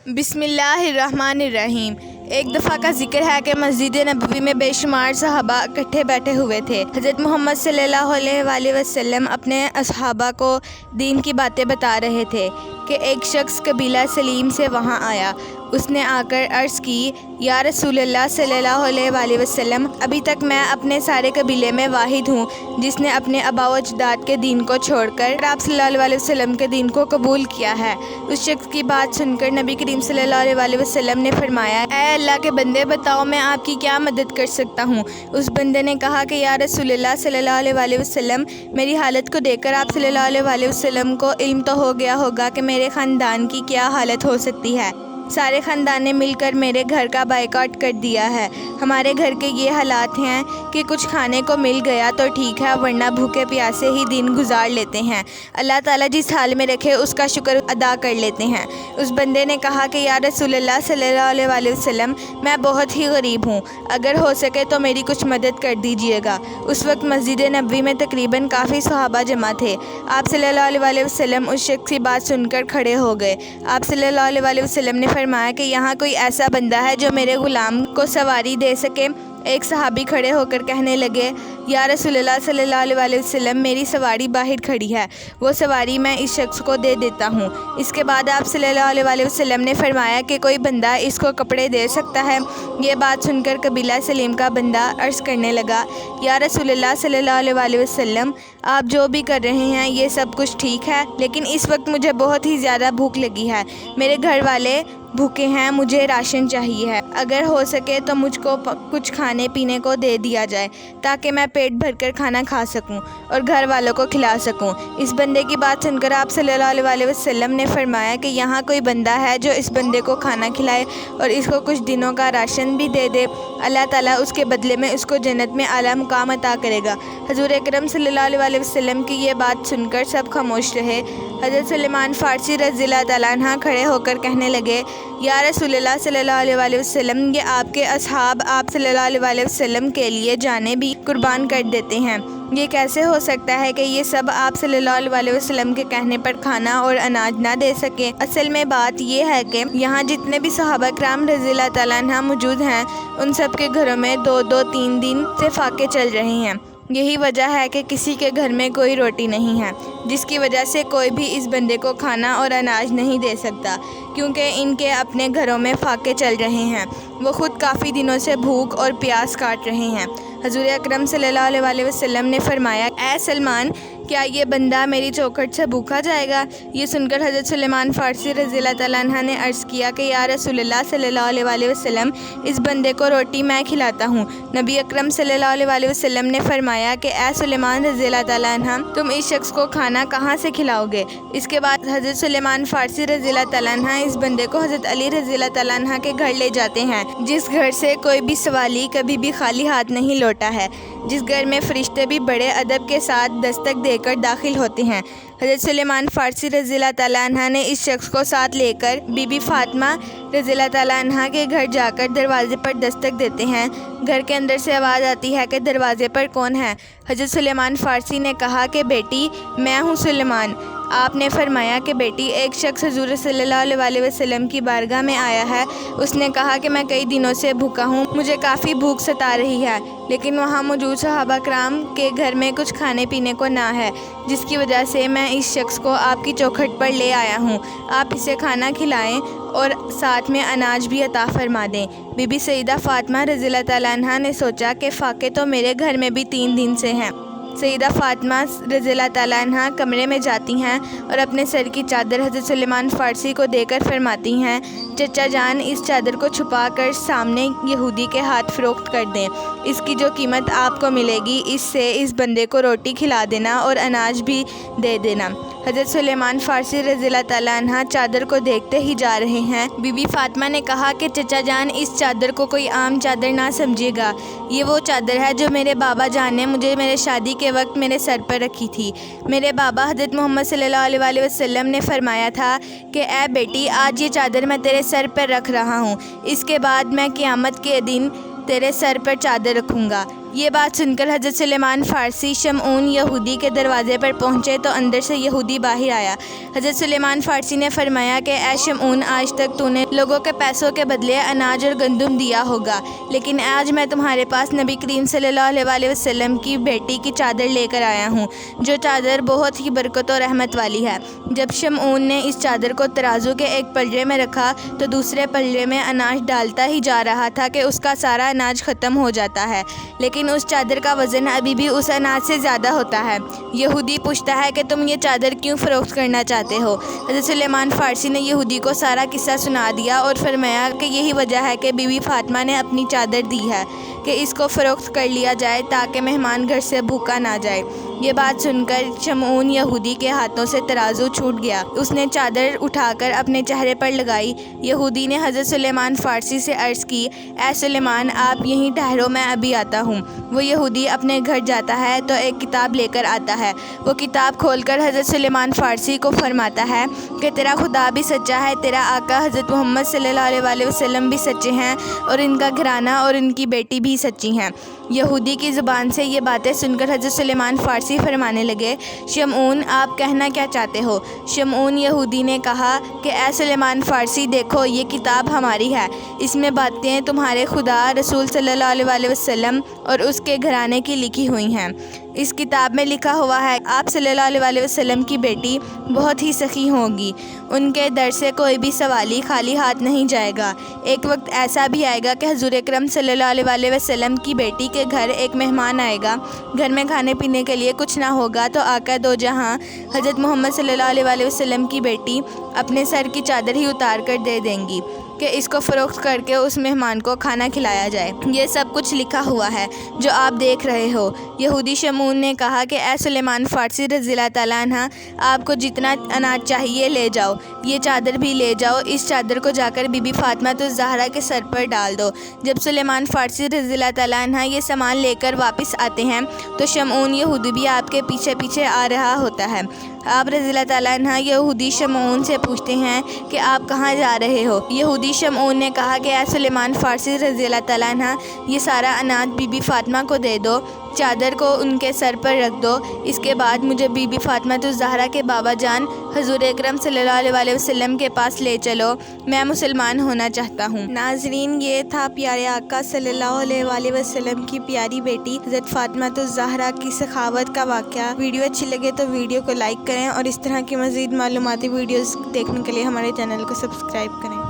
بسم اللہ الرحمن الرحیم۔ ایک دفعہ کا ذکر ہے کہ مسجد نبوی میں بے شمار صحابہ اکٹھے بیٹھے ہوئے تھے۔ حضرت محمد صلی اللہ علیہ وآلہ وسلم اپنے اصحابہ کو دین کی باتیں بتا رہے تھے کہ ایک شخص قبیلہ سلیم سے وہاں آیا۔ اس نے آ کر عرض کی، یا رسول اللہ صلی اللہ علیہ وآلہ وسلم، ابھی تک میں اپنے سارے قبیلے میں واحد ہوں جس نے اپنے آباء و اجداد کے دین کو چھوڑ کر آپ صلی اللہ علیہ وسلم کے دین کو قبول کیا ہے۔ اس شخص کی بات سن کر نبی کریم صلی اللہ علیہ وآلہ وسلم نے فرمایا، اے اللہ کے بندے، بتاؤ میں آپ کی کیا مدد کر سکتا ہوں؟ اس بندے نے کہا کہ یا رسول اللہ صلی اللہ علیہ وآلہ وسلم، میری حالت کو دیکھ کر آپ صلی اللہ علیہ وآلہ وسلم کو علم تو ہو گیا ہوگا کہ میرے خاندان کی کیا حالت ہو سکتی ہے۔ سارے خاندان نے مل کر میرے گھر کا بائیکاٹ کر دیا ہے۔ ہمارے گھر کے یہ حالات ہیں کہ کچھ کھانے کو مل گیا تو ٹھیک ہے، ورنہ بھوکے پیاسے ہی دن گزار لیتے ہیں۔ اللہ تعالیٰ جس حال میں رکھے اس کا شکر ادا کر لیتے ہیں۔ اس بندے نے کہا کہ یا رسول اللہ صلی اللہ علیہ وآلہ وسلم، میں بہت ہی غریب ہوں، اگر ہو سکے تو میری کچھ مدد کر دیجیے گا۔ اس وقت مسجد نبوی میں تقریباً کافی صحابہ جمع تھے۔ آپ صلی اللہ علیہ وآلہ وسلم اس شخص کی بات سن کر کھڑے ہو گئے۔ آپ صلی اللہ علیہ وآلہ وسلم نے فرمایا کہ یہاں کوئی ایسا بندہ ہے جو میرے غلام کو سواری دے سکے؟ ایک صحابی کھڑے ہو کر کہنے لگے، یا رسول اللہ صلی اللہ علیہ وآلہ وسلم، میری سواری باہر کھڑی ہے، وہ سواری میں اس شخص کو دے دیتا ہوں۔ اس کے بعد آپ صلی اللہ علیہ وآلہ وسلم نے فرمایا کہ کوئی بندہ اس کو کپڑے دے سکتا ہے؟ یہ بات سن کر قبیلہ سلیم کا بندہ عرض کرنے لگا، یا رسول اللہ صلی اللہ علیہ وآلہ وسلم، آپ جو بھی کر رہے ہیں یہ سب کچھ ٹھیک ہے، لیکن اس وقت مجھے بہت ہی زیادہ بھوک لگی ہے، میرے گھر والے بھوکے ہیں، مجھے راشن چاہیے ہے، اگر ہو سکے تو مجھ کو کچھ کھانے پینے کو دے دیا جائے تاکہ میں پیٹ بھر کر کھانا کھا سکوں اور گھر والوں کو کھلا سکوں۔ اس بندے کی بات سن کر آپ صلی اللہ علیہ وآلہ وسلم نے فرمایا کہ یہاں کوئی بندہ ہے جو اس بندے کو کھانا کھلائے اور اس کو کچھ دنوں کا راشن بھی دے دے، اللہ تعالیٰ اس کے بدلے میں اس کو جنت میں اعلیٰ مقام عطا کرے گا۔ حضور اکرم صلی اللہ علیہ وآلہ وسلم کی یہ بات سن کر سب خاموش رہے۔ حضرت سلمان فارسی رضی اللہ تعالیٰ عنہ کھڑے ہو کر کہنے لگے، یا رسول اللہ صلی اللہ علیہ وآلہ وسلم، یہ آپ کے اصحاب آپ صلی اللہ علیہ وآلہ وسلم کے لیے جانیں بھی قربان کر دیتے ہیں، یہ کیسے ہو سکتا ہے کہ یہ سب آپ صلی اللہ علیہ وآلہ وسلم کے کہنے پر کھانا اور اناج نہ دے سکیں؟ اصل میں بات یہ ہے کہ یہاں جتنے بھی صحابہ کرام رضی اللہ تعالیٰ عنہ موجود ہیں، ان سب کے گھروں میں 2-3 دن سے فاقے چل رہے ہیں۔ یہی وجہ ہے کہ کسی کے گھر میں کوئی روٹی نہیں ہے، جس کی وجہ سے کوئی بھی اس بندے کو کھانا اور اناج نہیں دے سکتا، کیونکہ ان کے اپنے گھروں میں فاقے چل رہے ہیں، وہ خود کافی دنوں سے بھوک اور پیاس کاٹ رہے ہیں۔ حضور اکرم صلی اللہ علیہ وآلہ وسلم نے فرمایا، اے سلمان، کیا یہ بندہ میری چوکھٹ سے بھوکا جائے گا؟ یہ سن کر حضرت سلمان فارسی رضی اللہ تعالیٰ عنہ نے عرض کیا کہ یا رسول اللہ صلی اللہ علیہ وآلہ وسلم، اس بندے کو روٹی میں کھلاتا ہوں۔ نبی اکرم صلی اللہ علیہ وآلہ وسلم نے فرمایا کہ اے سلمان رضی اللہ تعالیٰ عنہ، تم اس شخص کو کھانا کہاں سے کھلاؤ گے؟ اس کے بعد حضرت سلمان فارسی رضی اللہ تعالیٰ عنہ اس بندے کو حضرت علی رضی اللہ تعالیٰ عنہ کے گھر لے جاتے ہیں، جس گھر سے کوئی بھی سوالی کبھی بھی خالی ہاتھ نہیں لوٹا ہے، جس گھر میں فرشتے بھی بڑے ادب کے ساتھ دستک دے کر داخل ہوتے ہیں۔ حضرت سلمان فارسی رضی اللہ تعالیٰ عنہ نے اس شخص کو ساتھ لے کر بی بی فاطمہ رضی اللہ تعالیٰ عنہ کے گھر جا کر دروازے پر دستک دیتے ہیں۔ گھر کے اندر سے آواز آتی ہے کہ دروازے پر کون ہے؟ حضرت سلمان فارسی نے کہا کہ بیٹی، میں ہوں سلمان۔ آپ نے فرمایا کہ بیٹی، ایک شخص حضور صلی اللہ علیہ وآلہ وسلم کی بارگاہ میں آیا ہے، اس نے کہا کہ میں کئی دنوں سے بھوکا ہوں، مجھے کافی بھوک ستا رہی ہے، لیکن وہاں موجود صحابہ کرام کے گھر میں کچھ کھانے پینے کو نہ ہے، جس کی وجہ سے میں اس شخص کو آپ کی چوکھٹ پر لے آیا ہوں، آپ اسے کھانا کھلائیں اور ساتھ میں اناج بھی عطا فرما دیں۔ بی بی سیدہ فاطمہ رضی اللہ تعالیٰ عنہ نے سوچا کہ فاقے تو میرے گھر میں بھی 3 دن سے ہیں۔ سیدہ فاطمہ رضی اللہ تعالیٰ عنہ کمرے میں جاتی ہیں اور اپنے سر کی چادر حضرت سلمان فارسی کو دے کر فرماتی ہیں، چچا جان، اس چادر کو چھپا کر سامنے یہودی کے ہاتھ فروخت کر دیں، اس کی جو قیمت آپ کو ملے گی اس سے اس بندے کو روٹی کھلا دینا اور اناج بھی دے دینا۔ حضرت سلمان فارسی رضی اللہ تعالیٰ عنہ چادر کو دیکھتے ہی جا رہے ہیں۔ بی بی فاطمہ نے کہا کہ چچا جان، اس چادر کو کوئی عام چادر نہ سمجھیے گا، یہ وہ چادر ہے جو میرے بابا جان نے مجھے میرے شادی کے وقت میرے سر پر رکھی تھی۔ میرے بابا حضرت محمد صلی اللہ علیہ وآلہ وسلم نے فرمایا تھا کہ اے بیٹی، آج یہ چادر میں تیرے سر پر رکھ رہا ہوں، اس کے بعد میں قیامت کے دن تیرے سر پر چادر رکھوں گا۔ یہ بات سن کر حضرت سلیمان فارسی شمعون یہودی کے دروازے پر پہنچے تو اندر سے یہودی باہر آیا۔ حضرت سلیمان فارسی نے فرمایا کہ اے شمعون، آج تک تو نے لوگوں کے پیسوں کے بدلے اناج اور گندم دیا ہوگا، لیکن آج میں تمہارے پاس نبی کریم صلی اللہ علیہ وسلم کی بیٹی کی چادر لے کر آیا ہوں، جو چادر بہت ہی برکت و رحمت والی ہے۔ جب شمعون نے اس چادر کو ترازو کے ایک پلڑے میں رکھا تو دوسرے پلڑے میں اناج ڈالتا ہی جا رہا تھا کہ اس کا سارا اناج ختم ہو جاتا ہے، لیکن اس چادر کا وزن ابھی بھی اس اناج سے زیادہ ہوتا ہے۔ یہودی پوچھتا ہے کہ تم یہ چادر کیوں فروخت کرنا چاہتے ہو؟ حضرت سلیمان فارسی نے یہودی کو سارا قصہ سنا دیا اور فرمایا کہ یہی وجہ ہے کہ بی بی فاطمہ نے اپنی چادر دی ہے کہ اس کو فروخت کر لیا جائے تاکہ مہمان گھر سے بھوکا نہ جائے۔ یہ بات سن کر شمعون یہودی کے ہاتھوں سے ترازو چھوٹ گیا۔ اس نے چادر اٹھا کر اپنے چہرے پر لگائی۔ یہودی نے حضرت سلیمان فارسی سے عرض کی، اے سلیمان، آپ یہیں ٹھہرو، میں ابھی آتا ہوں۔ وہ یہودی اپنے گھر جاتا ہے تو ایک کتاب لے کر آتا ہے۔ وہ کتاب کھول کر حضرت سلیمان فارسی کو فرماتا ہے کہ تیرا خدا بھی سچا ہے، تیرا آقا حضرت محمد صلی اللہ علیہ وسلم بھی سچے ہیں، اور ان کا گھرانہ اور ان کی بیٹی بھی سچی ہیں۔ یہودی کی زبان سے یہ باتیں سن کر حضرت سلیمان فارسی فرمانے لگے، شمعون، آپ کہنا کیا چاہتے ہو؟ شمعون یہودی نے کہا کہ اے سلیمان فارسی، دیکھو یہ کتاب ہماری ہے، اس میں باتیں تمہارے خدا رسول صلی اللہ علیہ وسلم اور اس کے گھرانے کی لکھی ہوئی ہیں۔ اس کتاب میں لکھا ہوا ہے آپ صلی اللہ علیہ وسلم کی بیٹی بہت ہی سخی ہوگی، ان کے در سے کوئی بھی سوالی خالی ہاتھ نہیں جائے گا۔ ایک وقت ایسا بھی آئے گا کہ حضور اکرم صلی اللہ علیہ وسلم کی بیٹی کے گھر ایک مہمان آئے گا، گھر میں کھانے پینے کے لیے کچھ نہ ہوگا تو آقا دو جہاں حضرت محمد صلی اللہ علیہ وسلم کی بیٹی اپنے سر کی چادر ہی اتار کر دے دیں گی کہ اس کو فروخت کر کے اس مہمان کو کھانا کھلایا جائے۔ یہ سب کچھ لکھا ہوا ہے جو آپ دیکھ رہے ہو۔ یہودی شمعون نے کہا کہ اے سلیمان فارسی رضی اللہ تعالیٰ عنہ، آپ کو جتنا اناج چاہیے لے جاؤ، یہ چادر بھی لے جاؤ، اس چادر کو جا کر بی بی فاطمہ الزہرا کے سر پر ڈال دو۔ جب سلیمان فارسی رضی اللہ تعالیٰ عنہ یہ سامان لے کر واپس آتے ہیں تو شمعون یہودی بھی آپ کے پیچھے پیچھے آ رہا ہوتا ہے۔ آپ رضی اللہ تعالیٰ عنہ یہودی شمعون سے پوچھتے ہیں کہ آپ کہاں جا رہے ہو؟ یہودی شمعون نے کہا کہ اے سلیمان فارسی رضی اللہ تعالیٰ عنہ، یہ سارا اناج بی بی فاطمہ کو دے دو، چادر کو ان کے سر پر رکھ دو، اس کے بعد مجھے بی بی فاطمہ الزہرا کے بابا جان حضور اکرم صلی اللہ علیہ وسلم کے پاس لے چلو، میں مسلمان ہونا چاہتا ہوں۔ ناظرین، یہ تھا پیارے آقا صلی اللہ علیہ وسلم کی پیاری بیٹی حضرت فاطمہ الزہرا کی سخاوت کا واقعہ۔ ویڈیو اچھی لگے تو ویڈیو کو لائک کریں اور اس طرح کی مزید معلوماتی ویڈیوز دیکھنے کے لیے ہمارے چینل کو سبسکرائب کریں۔